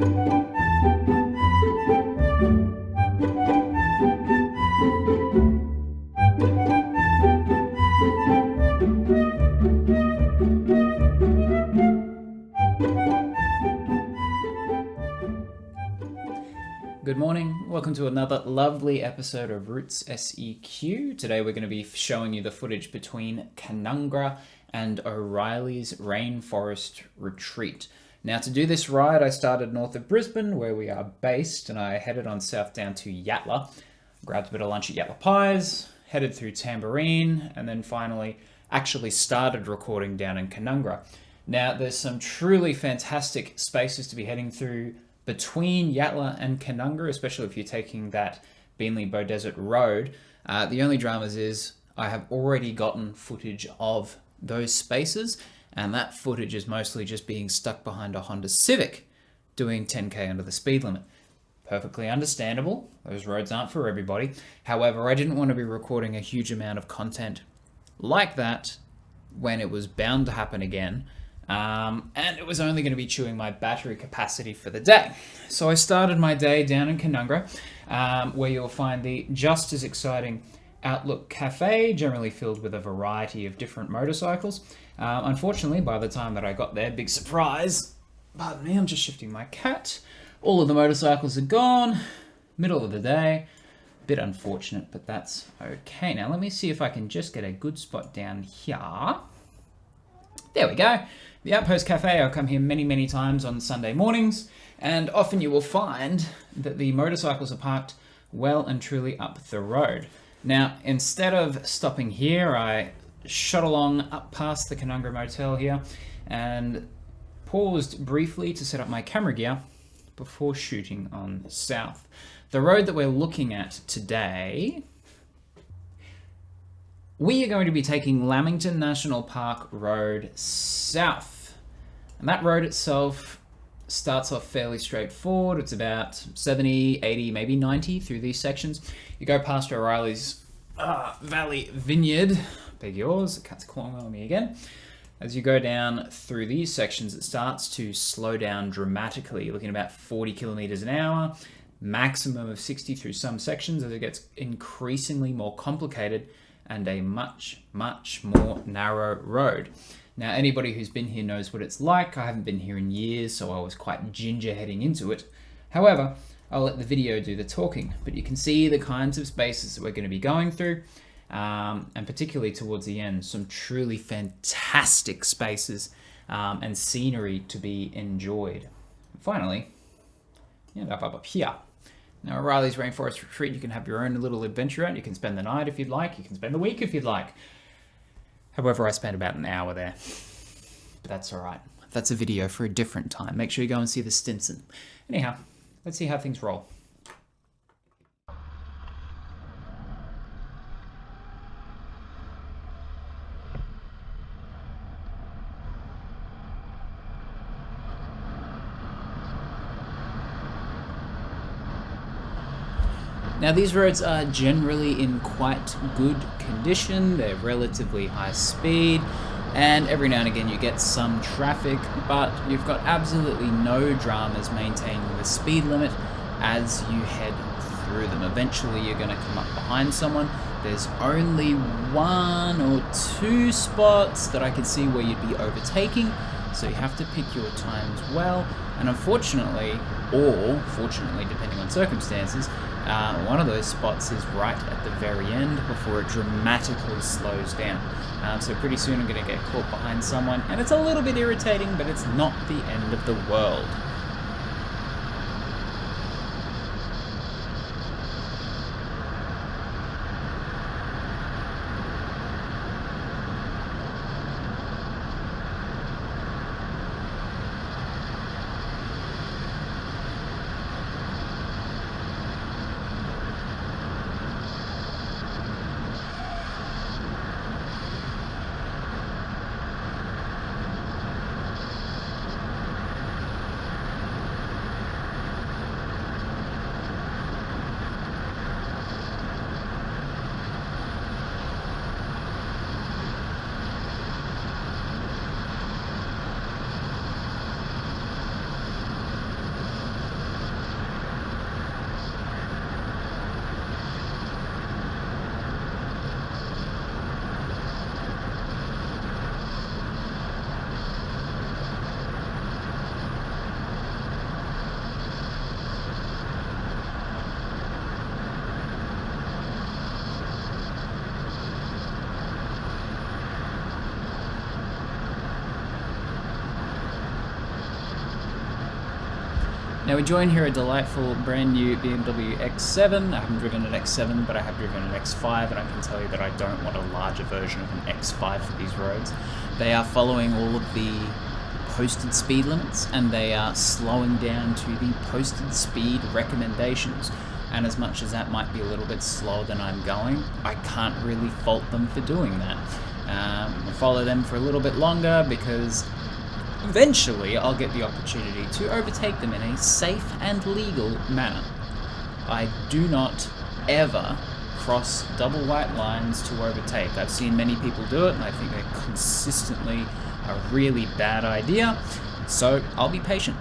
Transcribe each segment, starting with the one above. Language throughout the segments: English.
Good morning, welcome to another lovely episode of Roots SEQ. Today we're going to be showing you the footage between Canungra and O'Reilly's Rainforest retreat. Now to do this ride I started north of Brisbane where we are based and I headed on south down to Yatala, grabbed a bit of lunch at Yatala Pies, headed through Tamborine and then finally actually started recording down in Canungra. Now there's some truly fantastic spaces to be heading through between Yatala and Canungra, especially if you're taking that Beenleigh-Bow Desert Road. The only dramas is I have already gotten footage of those spaces, and that footage is mostly just being stuck behind a Honda Civic doing 10k under the speed limit. Perfectly understandable. Those roads aren't for everybody. However, I didn't want to be recording a huge amount of content like that when it was bound to happen again. And it was only going to be chewing my battery capacity for the day. So I started my day down in Canungra, where you'll find the just as exciting Outlook Cafe, generally filled with a variety of different motorcycles. Unfortunately, by the time that I got there, big surprise, pardon me, I'm just shifting my cat. All of the motorcycles are gone, middle of the day. Bit unfortunate, but that's okay. Now let me see if I can just get a good spot down here. There we go. The Outpost Cafe, I come here many times on Sunday mornings, and often you will find that the motorcycles are parked well and truly up the road. Now, instead of stopping here, I shot along up past the Canungra Motel here and paused briefly to set up my camera gear before shooting on south. The road that we're looking at today, we are going to be taking Lamington National Park Road south. And that road itself starts off fairly straightforward. It's about 70, 80, maybe 90 through these sections. You go past O'Reilly's Valley Vineyard. Beg yours, the cat's clawing on me again. As you go down through these sections, it starts to slow down dramatically. You're looking at about 40 kilometers an hour, maximum of 60 through some sections as it gets increasingly more complicated and a much more narrow road. Now, anybody who's been here knows what it's like. I haven't been here in years, so I was quite ginger heading into it. However, I'll let the video do the talking, but you can see the kinds of spaces that we're going to be going through, and particularly towards the end, some truly fantastic spaces and scenery to be enjoyed. And finally, up here. Now, O'Reilly's Rainforest Retreat, you can have your own little adventure at. You can spend the night if you'd like. You can spend the week if you'd like. However, I spent about an hour there. But that's all right. That's a video for a different time. Make sure you go and see the Stinson. Anyhow, let's see how things roll. Now these roads are generally in quite good condition, they're relatively high speed, and every now and again you get some traffic, but you've got absolutely no dramas maintaining the speed limit as you head through them. Eventually you're going to come up behind someone. There's only one or two spots that I can see where you'd be overtaking, so you have to pick your times well, and unfortunately, or fortunately depending on circumstances, one of those spots is right at the very end before it dramatically slows down. So pretty soon I'm going to get caught behind someone, and it's a little bit irritating, but it's not the end of the world. Now we join here a delightful brand new BMW X7. I haven't driven an X7, but I have driven an X5, and I can tell you that I don't want a larger version of an X5 for these roads. They are following all of the posted speed limits, and they are slowing down to the posted speed recommendations. And as much as that might be a little bit slower than I'm going, I can't really fault them for doing that. I'll follow them for a little bit longer because eventually I'll get the opportunity to overtake them in a safe and legal manner. I do not ever cross double white lines to overtake. I've seen many people do it, and I think they're consistently a really bad idea, so I'll be patient.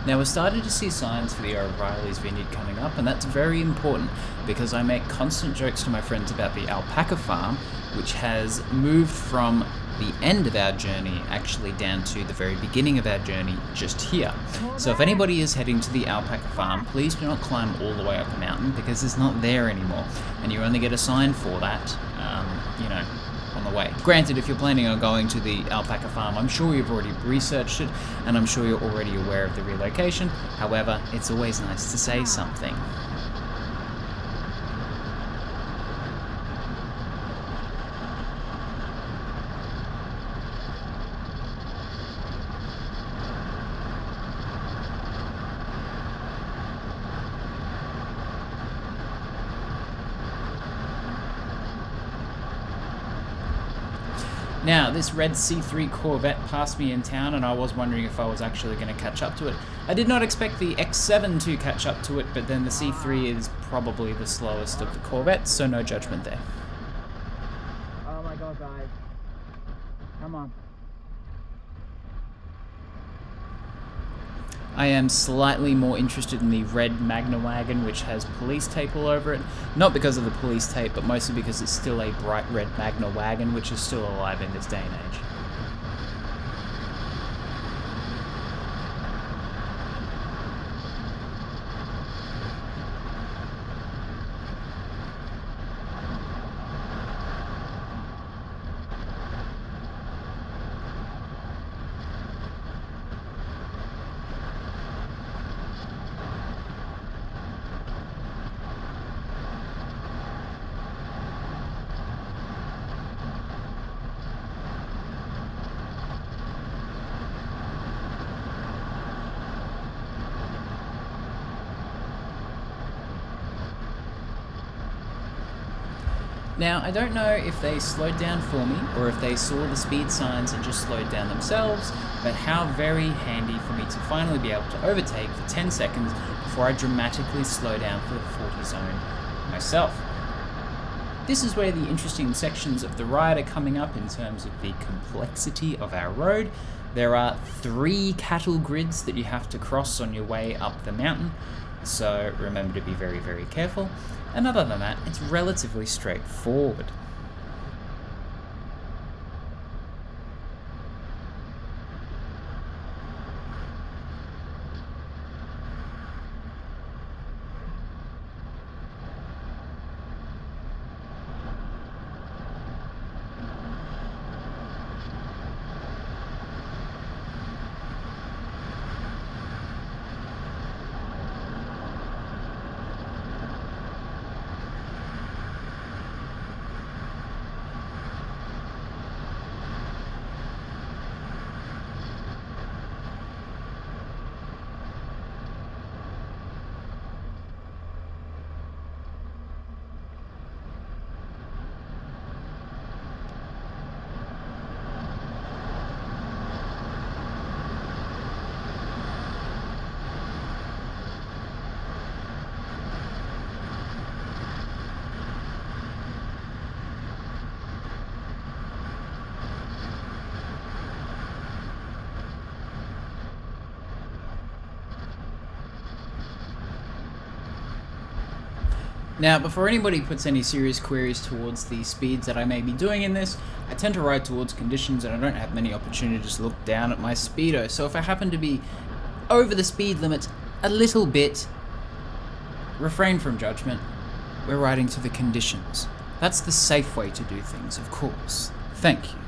Now we're starting to see signs for the O'Reilly's vineyard coming up, and that's very important because I make constant jokes to my friends about the alpaca farm, which has moved from the end of our journey actually down to the very beginning of our journey just here. So if anybody is heading to the alpaca farm, please do not climb all the way up the mountain because it's not there anymore, and you only get a sign for that, on the way. Granted, if you're planning on going to the alpaca farm, I'm sure you've already researched it, and I'm sure you're already aware of the relocation. However, it's always nice to say something. Now, this red C3 Corvette passed me in town, and I was wondering if I was actually going to catch up to it. I did not expect the X7 to catch up to it, but then the C3 is probably the slowest of the Corvettes, so no judgment there. Oh my god, guys. Come on. I am slightly more interested in the red Magna wagon, which has police tape all over it. Not because of the police tape, but mostly because it's still a bright red Magna wagon, which is still alive in this day and age. Now, I don't know if they slowed down for me or if they saw the speed signs and just slowed down themselves, but how very handy for me to finally be able to overtake for 10 seconds before I dramatically slow down for the 40 zone myself. This is where the interesting sections of the ride are coming up in terms of the complexity of our road. There are 3 cattle grids that you have to cross on your way up the mountain, so remember to be very, very careful. And other than that, it's relatively straightforward. Now, before anybody puts any serious queries towards the speeds that I may be doing in this, I tend to ride towards conditions and I don't have many opportunities to look down at my speedo, so if I happen to be over the speed limit a little bit, refrain from judgment. We're riding to the conditions. That's the safe way to do things, of course. Thank you.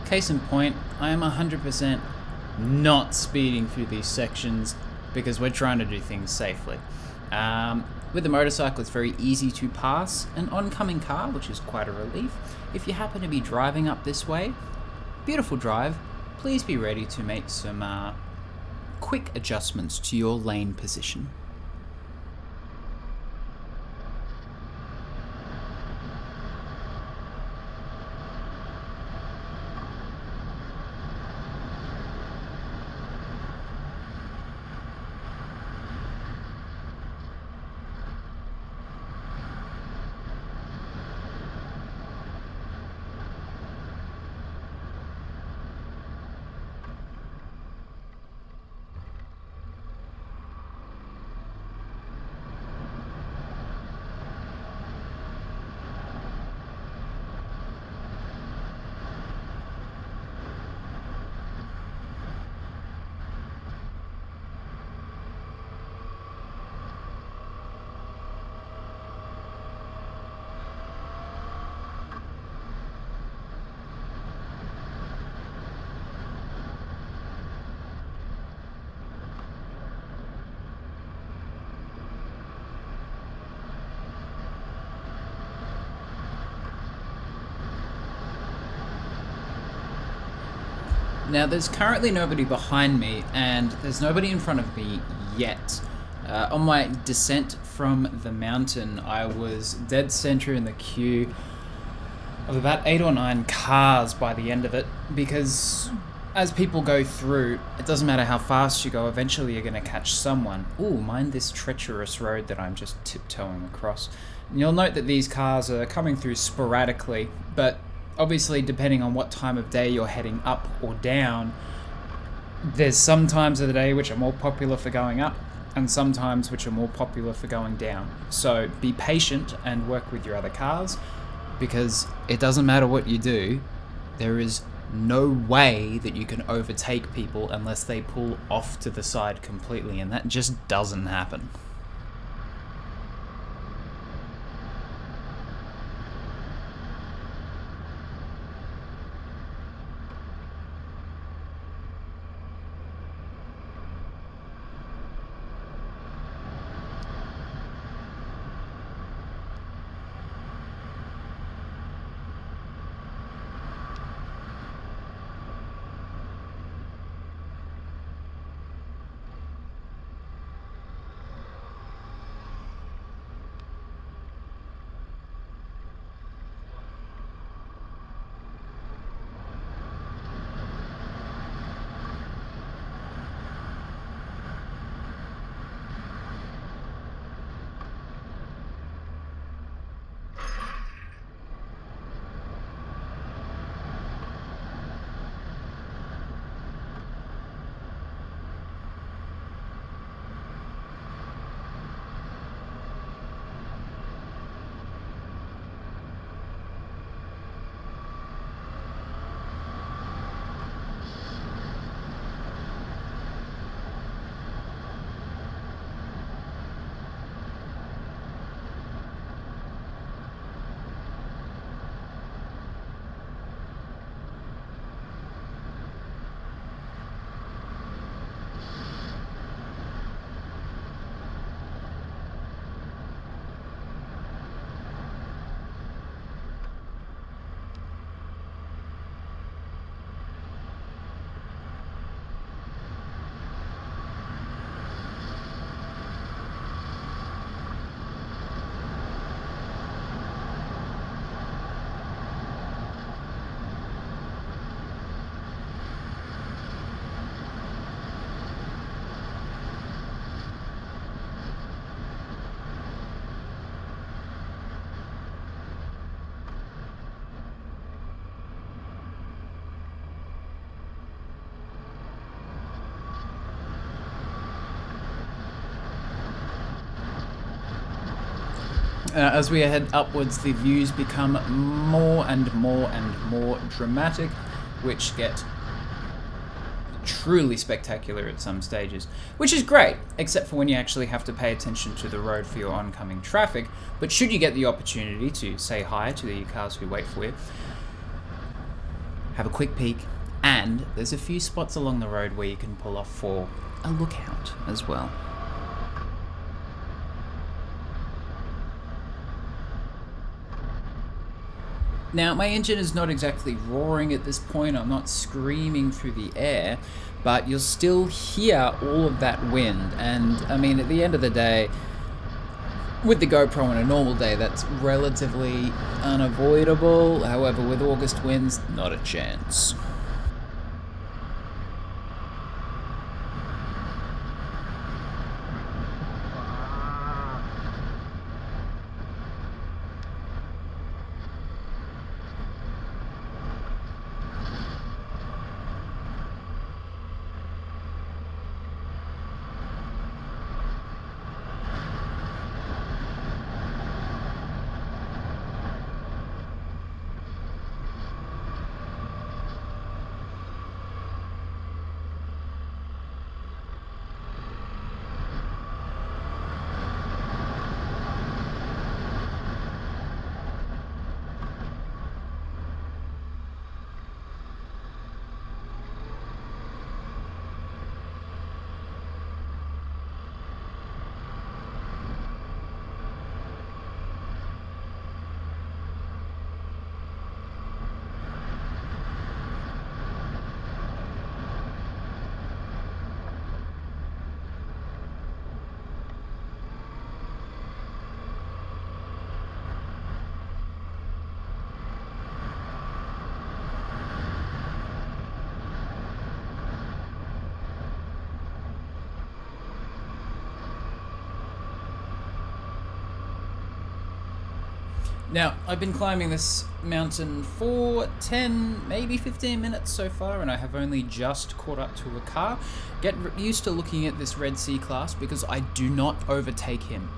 Case in point, I am 100% not speeding through these sections because we're trying to do things safely. With a motorcycle, it's very easy to pass an oncoming car, which is quite a relief. If you happen to be driving up this way, beautiful drive, please be ready to make some quick adjustments to your lane position. Now, there's currently nobody behind me, and there's nobody in front of me yet. On my descent from the mountain, I was dead center in the queue of about 8 or 9 cars by the end of it, because as people go through, it doesn't matter how fast you go, eventually you're going to catch someone. Ooh, mind this treacherous road that I'm just tiptoeing across. And you'll note that these cars are coming through sporadically, but obviously depending on what time of day you're heading up or down, there's some times of the day which are more popular for going up, and some times which are more popular for going down. So be patient and work with your other cars, because it doesn't matter what you do, there is no way that you can overtake people unless they pull off to the side completely, and that just doesn't happen. As we head upwards, the views become more and more and more dramatic, which get truly spectacular at some stages, which is great, except for when you actually have to pay attention to the road for your oncoming traffic. But should you get the opportunity to say hi to the cars who wait for you, have a quick peek, and there's a few spots along the road where you can pull off for a lookout as well. Now, my engine is not exactly roaring at this point, I'm not screaming through the air, but you'll still hear all of that wind, and I mean, at the end of the day, with the GoPro on a normal day, that's relatively unavoidable. However, with August winds, not a chance. Now, I've been climbing this mountain for 10, maybe 15 minutes so far, and I have only just caught up to a car. Get used to looking at this Red C class because I do not overtake him.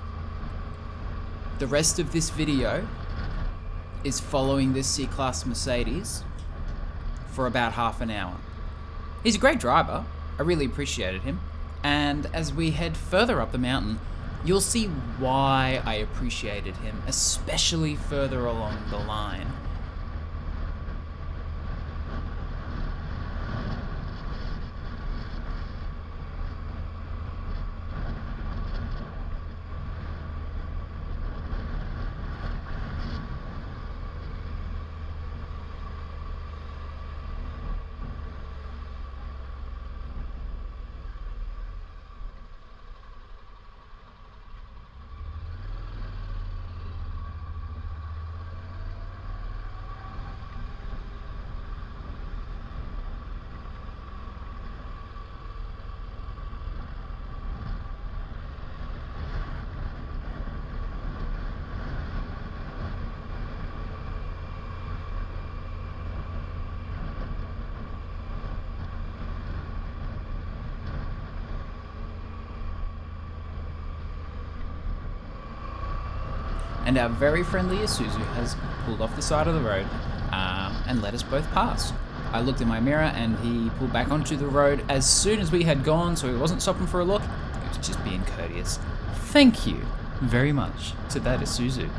The rest of this video is following this C-Class Mercedes for about half an hour. He's a great driver. I really appreciated him. And as we head further up the mountain, you'll see why I appreciated him, especially further along the line. And our very friendly Isuzu has pulled off the side of the road and let us both pass. I looked in my mirror and he pulled back onto the road as soon as we had gone, so he wasn't stopping for a look. He was just being courteous. Thank you very much to that Isuzu.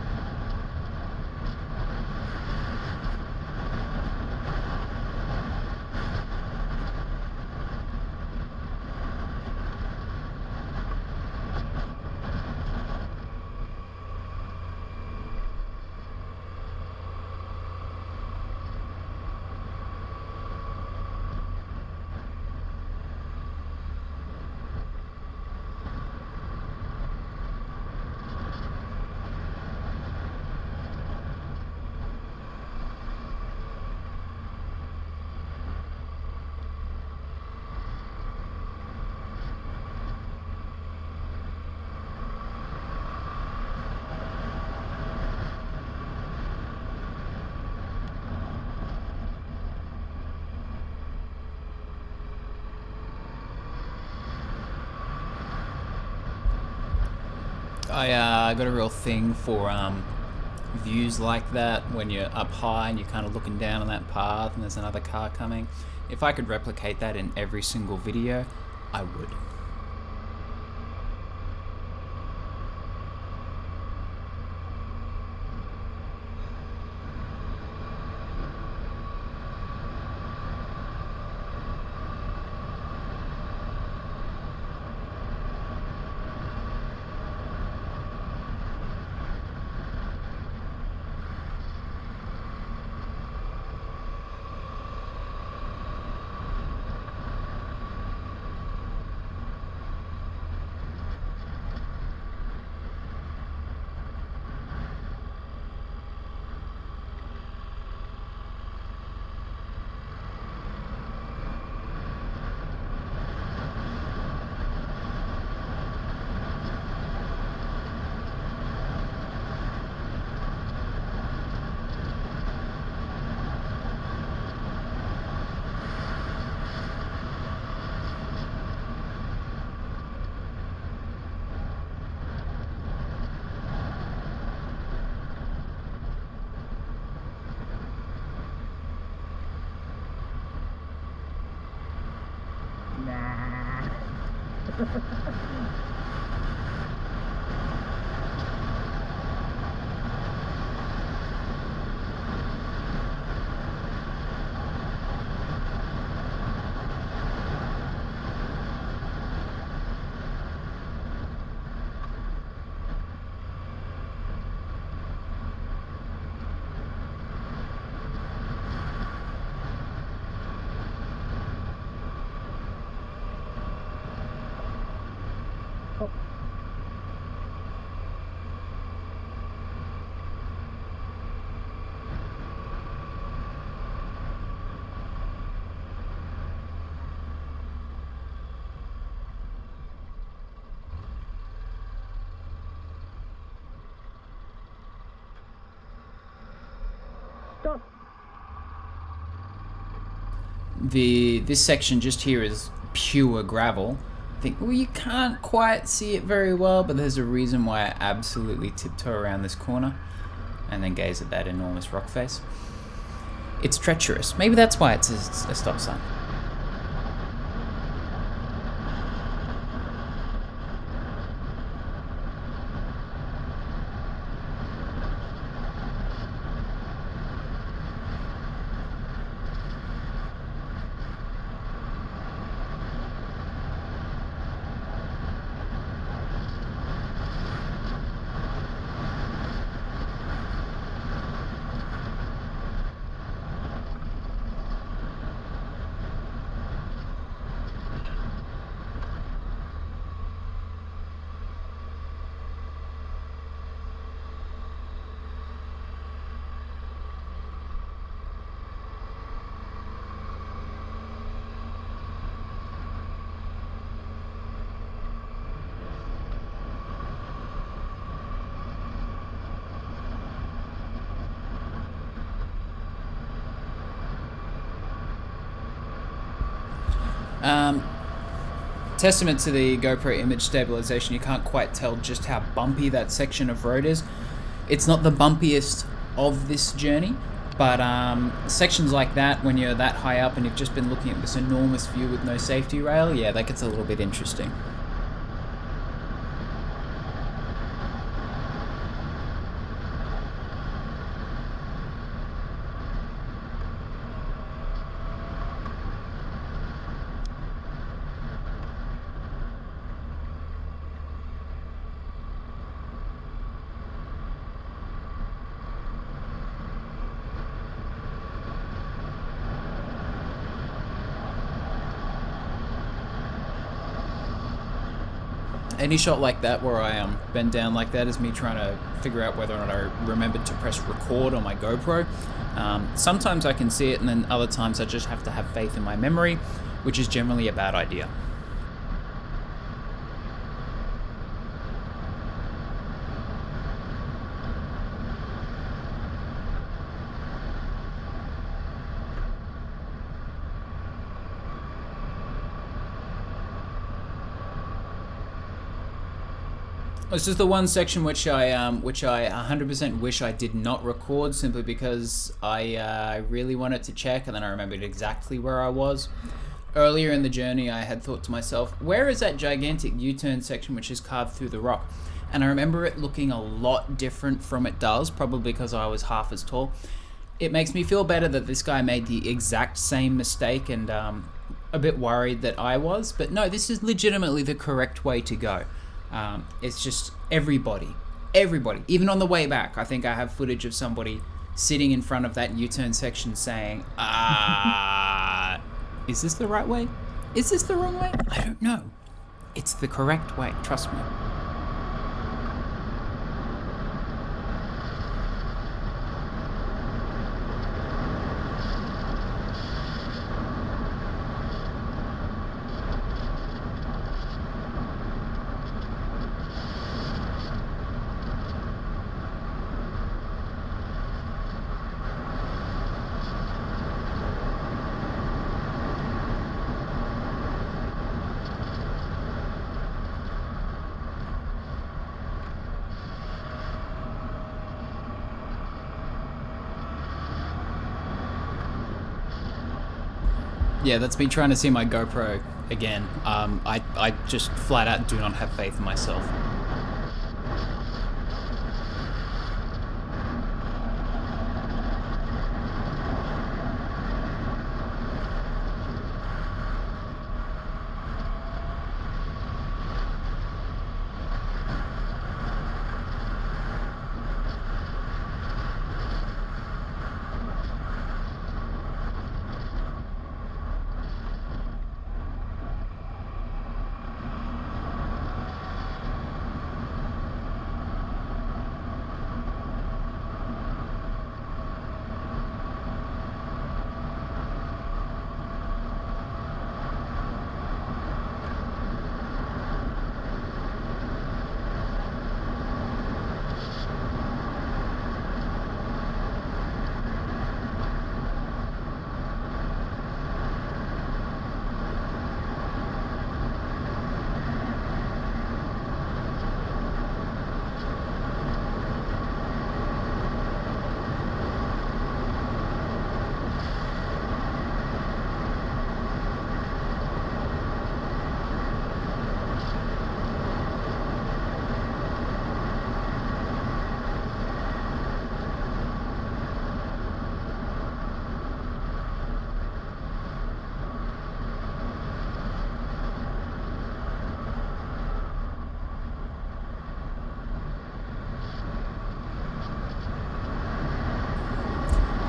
I got a real thing for views like that when you're up high and you're kind of looking down on that path and there's another car coming. If I could replicate that in every single video, I would. Nah. Stop! This section just here is pure gravel. I think, well, you can't quite see it very well, but there's a reason why I absolutely tiptoe around this corner and then gaze at that enormous rock face. It's treacherous. Maybe that's why it's a stop sign. Testament to the GoPro image stabilization, you can't quite tell just how bumpy that section of road is. It's not the bumpiest of this journey, but sections like that, when you're that high up and you've just been looking at this enormous view with no safety rail, yeah, that gets a little bit interesting. Any shot like that where I bend down like that is me trying to figure out whether or not I remembered to press record on my GoPro. Sometimes I can see it, and then other times I just have to have faith in my memory, which is generally a bad idea. This is the one section which I 100% wish I did not record, simply because I really wanted to check, and then I remembered exactly where I was. Earlier in the journey, I had thought to myself, where is that gigantic U-turn section which is carved through the rock? And I remember it looking a lot different from it does, probably because I was half as tall. It makes me feel better that this guy made the exact same mistake, and a bit worried that I was, but no, this is legitimately the correct way to go. It's just everybody, even on the way back, I think I have footage of somebody sitting in front of that U-turn section saying, is this the right way? Is this the wrong way? I don't know. It's the correct way, trust me. Yeah, that's me trying to see my GoPro again. I just flat out do not have faith in myself.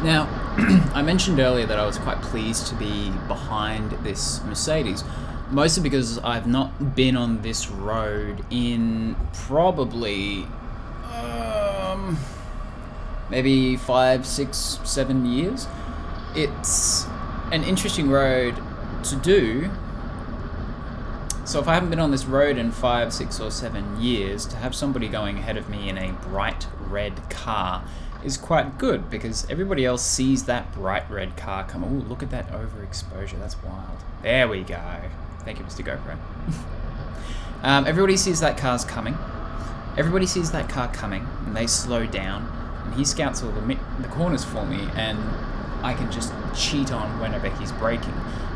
Now, I mentioned earlier that I was quite pleased to be behind this Mercedes, mostly because I've not been on this road in probably maybe 5, 6, 7 years. It's an interesting road to do. So if I haven't been on this road in 5, 6, or 7 years, to have somebody going ahead of me in a bright red car is quite good, because everybody else sees that bright red car come. Oh, look at that overexposure. That's wild. There we go. Thank you, Mr. GoPro. Everybody sees that car's coming. Everybody sees that car coming, and they slow down, and he scouts all the corners for me, and I can just cheat on whenever he's braking.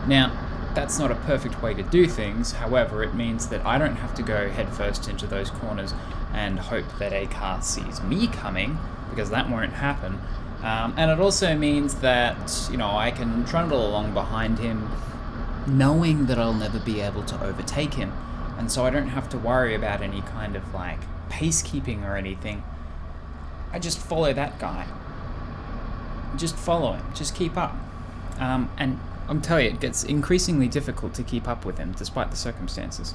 Now, that's not a perfect way to do things. However, it means that I don't have to go headfirst into those corners and hope that a car sees me coming, because that won't happen. And it also means that, I can trundle along behind him knowing that I'll never be able to overtake him. And so I don't have to worry about any kind of pacekeeping or anything. I just follow that guy. Just follow him. Just keep up. And I'm telling you, it gets increasingly difficult to keep up with him despite the circumstances.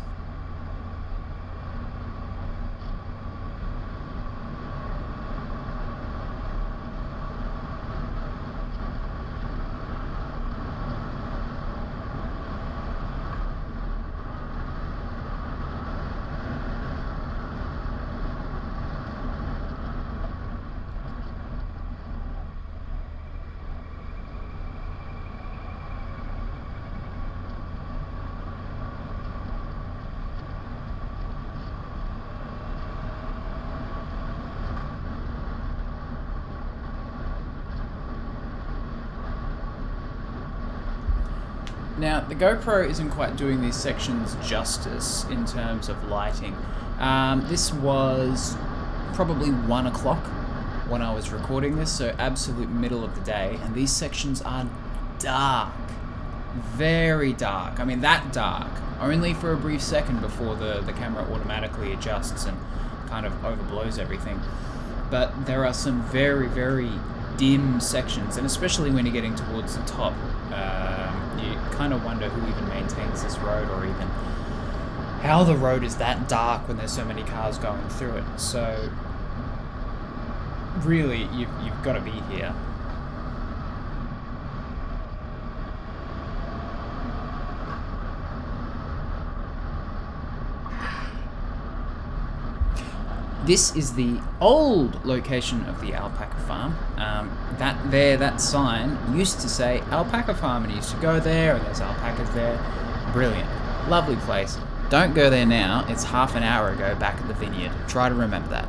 Now, the GoPro isn't quite doing these sections justice in terms of lighting. This was probably 1 o'clock when I was recording this, so absolute middle of the day, and these sections are dark. Very dark. I mean, that dark. Only for a brief second before the camera automatically adjusts and kind of overblows everything. But there are some very, very dim sections, and especially when you're getting towards the top, you kind of wonder who even maintains this road, or even how the road is that dark when there's so many cars going through it. So really, you've got to be here. This is the old location of the alpaca farm. That sign used to say alpaca farm, and you used to go there, and there's alpacas there. Brilliant. Lovely place. Don't go there now. It's half an hour ago back at the vineyard. Try to remember that.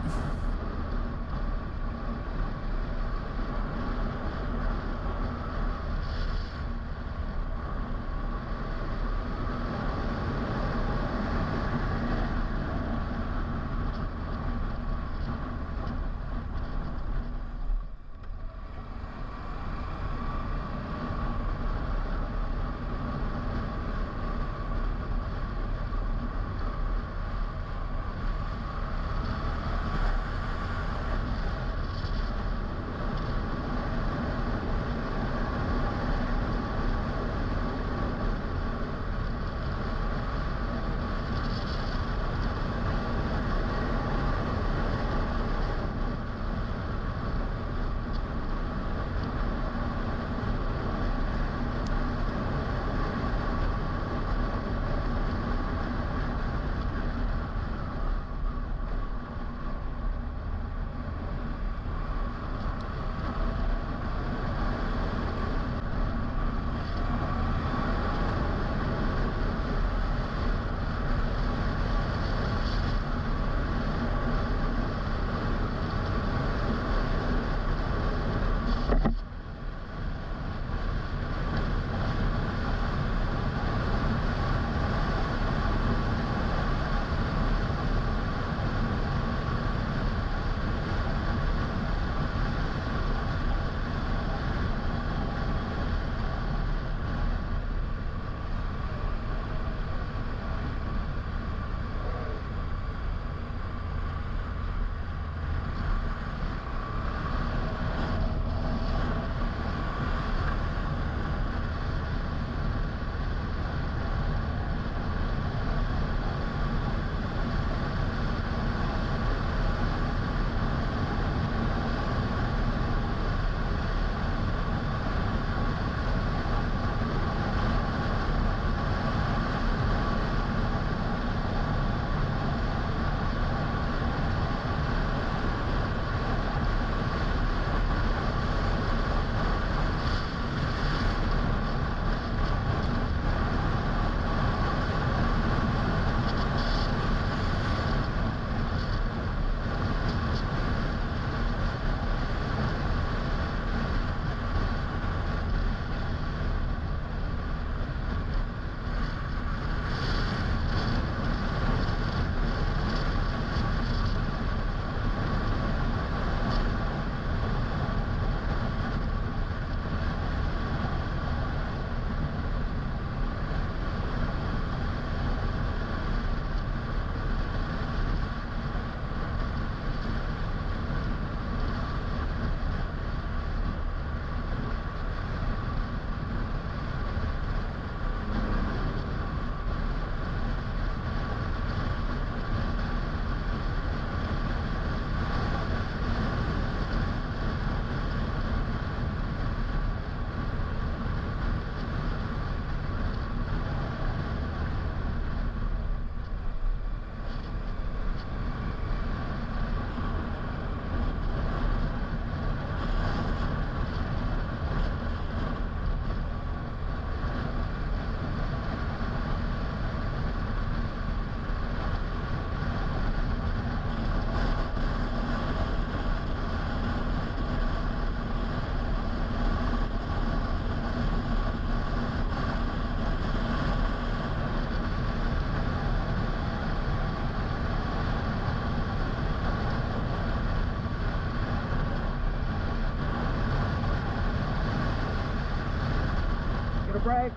brake.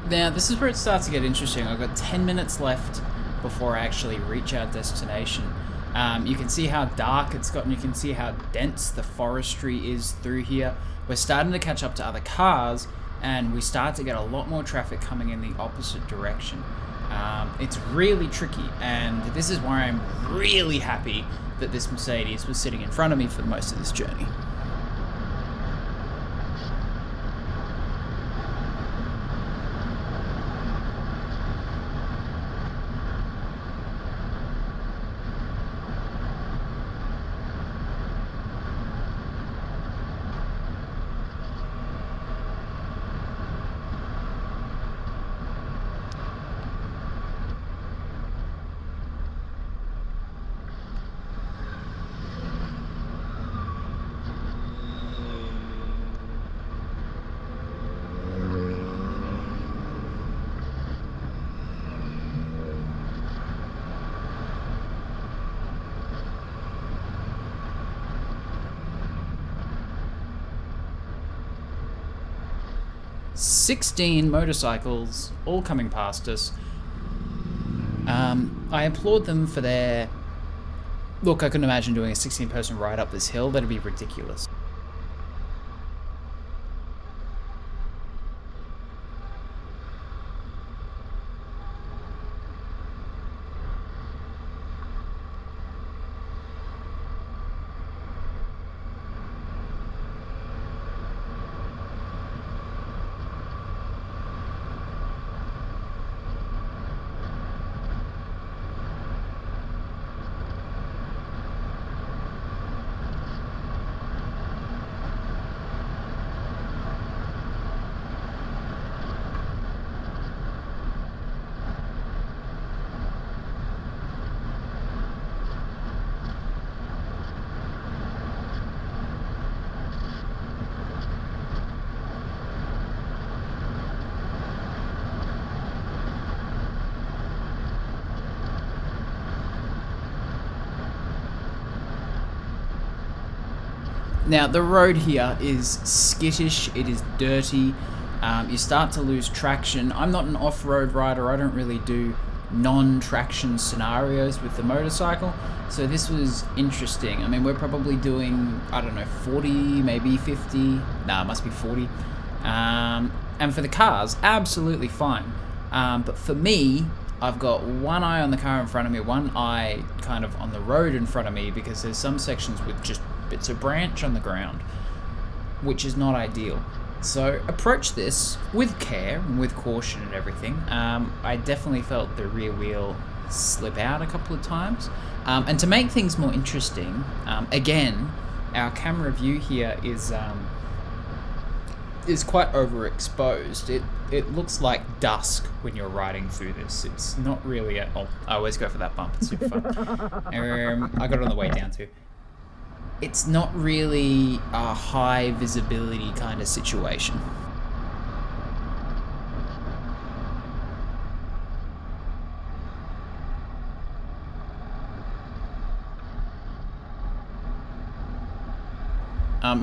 Now, this is where it starts to get interesting. I've got 10 minutes left before I actually reach our destination. You can see how dark it's gotten. You can see how dense the forestry is through here. We're starting to catch up to other cars, and we start to get a lot more traffic coming in the opposite direction. It's really tricky, and this is why I'm really happy that this Mercedes was sitting in front of me for most of this journey. "16 motorcycles, all coming past us. I applaud them for their... Look, I couldn't imagine doing a 16-person ride up this hill. That'd be ridiculous. Now, the road here is skittish, it is dirty, you start to lose traction. I'm not an off-road rider, I don't really do non-traction scenarios with the motorcycle, so this was interesting. I mean, we're probably doing, I don't know, 40, maybe 50, nah, it must be 40. And for the cars, absolutely fine. But for me, I've got one eye on the car in front of me, one eye kind of on the road in front of me, because there's some sections with just bits of branch on the ground, which is not ideal. So approach this with care and with caution and everything. I definitely felt the rear wheel slip out a couple of times. And to make things more interesting, again, our camera view here is quite overexposed. It looks like dusk when you're riding through this. It's not really I always go for that bump. It's super fun. I got it on the way down too. It's not really a high visibility kind of situation.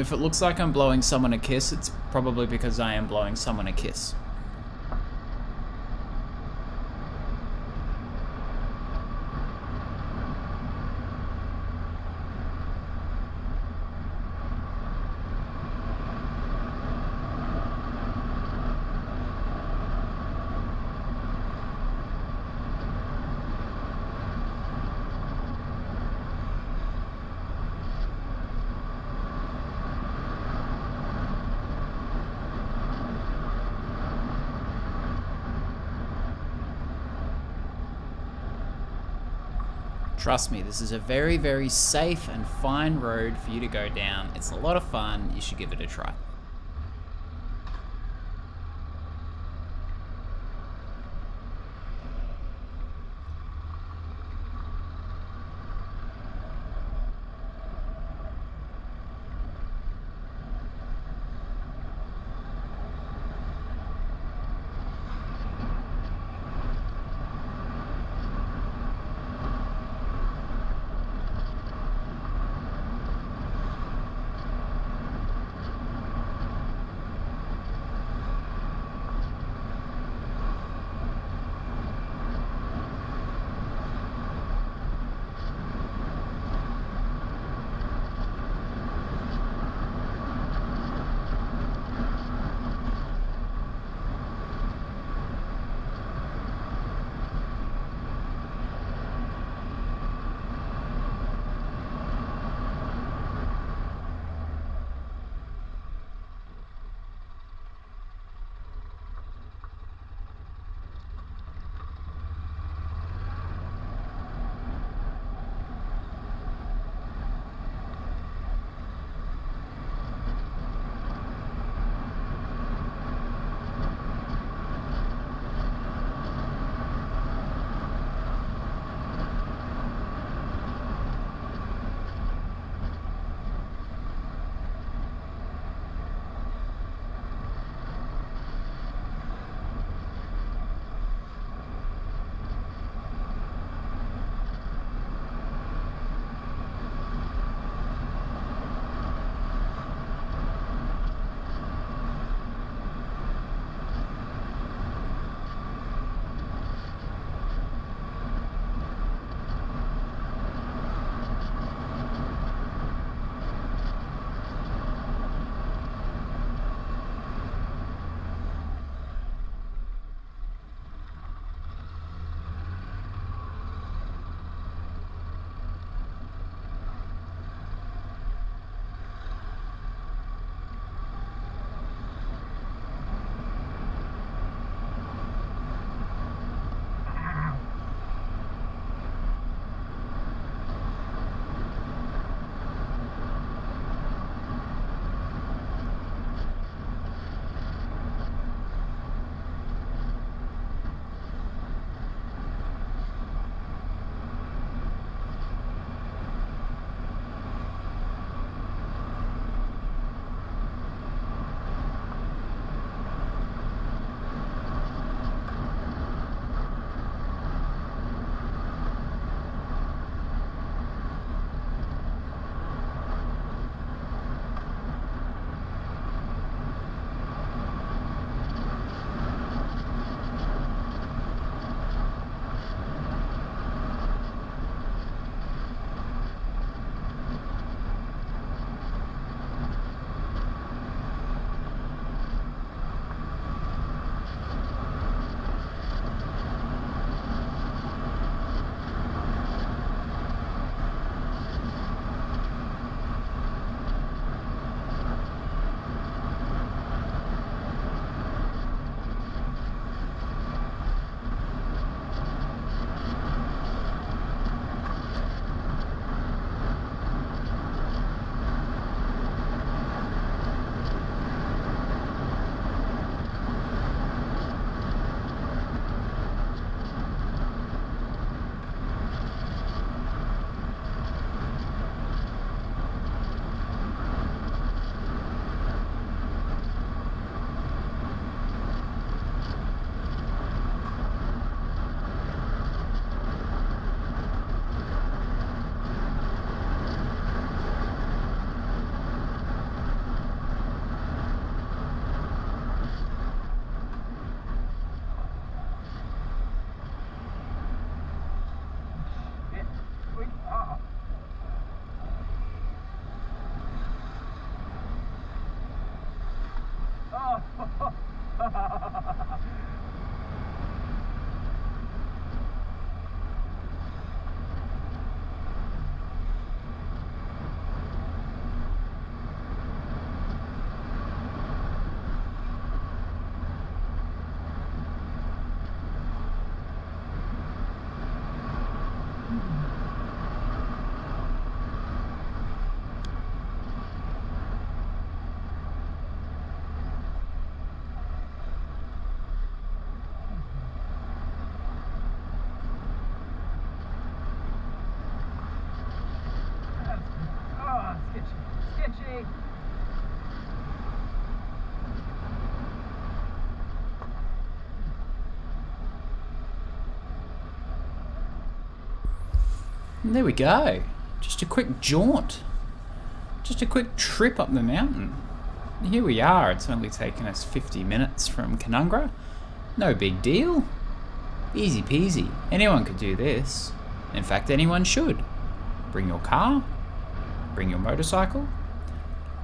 If it looks like I'm blowing someone a kiss, it's probably because I am blowing someone a kiss. Trust me, this is a very, very safe and fine road for you to go down. It's a lot of fun. You should give it a try. And there we go. Just a quick jaunt. Just a quick trip up the mountain. Here we are. It's only taken us 50 minutes from Canungra. No big deal. Easy peasy. Anyone could do this. In fact, anyone should. Bring your car. Bring your motorcycle.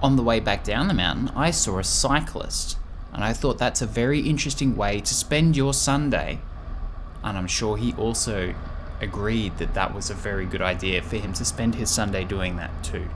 On the way back down the mountain, I saw a cyclist. And I thought that's a very interesting way to spend your Sunday. And I'm sure he also agreed that that was a very good idea for him to spend his Sunday doing that too.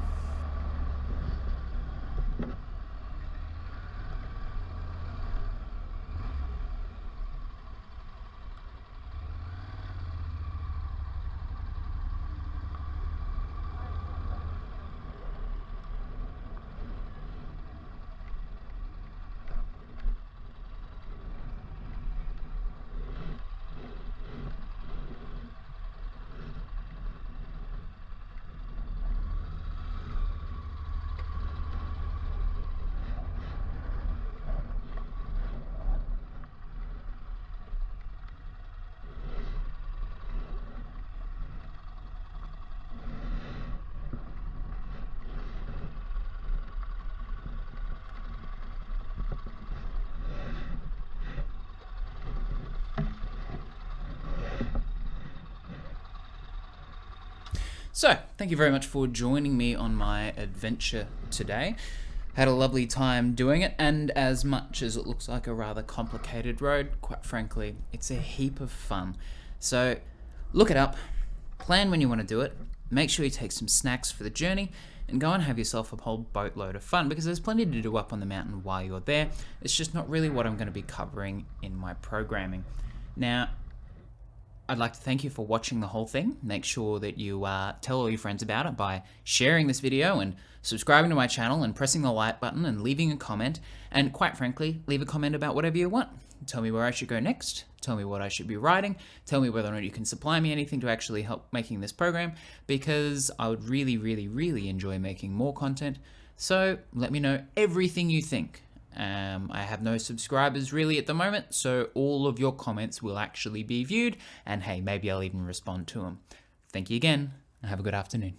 So, thank you very much for joining me on my adventure today. Had a lovely time doing it, and as much as it looks like a rather complicated road, quite frankly, it's a heap of fun. So, look it up, plan when you want to do it, make sure you take some snacks for the journey, and go and have yourself a whole boatload of fun, because there's plenty to do up on the mountain while you're there. It's just not really what I'm going to be covering in my programming. Now, I'd like to thank you for watching the whole thing. Make sure that you tell all your friends about it by sharing this video and subscribing to my channel and pressing the like button and leaving a comment. And quite frankly, leave a comment about whatever you want. Tell me where I should go next. Tell me what I should be writing. Tell me whether or not you can supply me anything to actually help making this program, because I would really, really, really enjoy making more content. So let me know everything you think. I have no subscribers really at the moment, so all of your comments will actually be viewed, and hey, maybe I'll even respond to them. Thank you again, and have a good afternoon.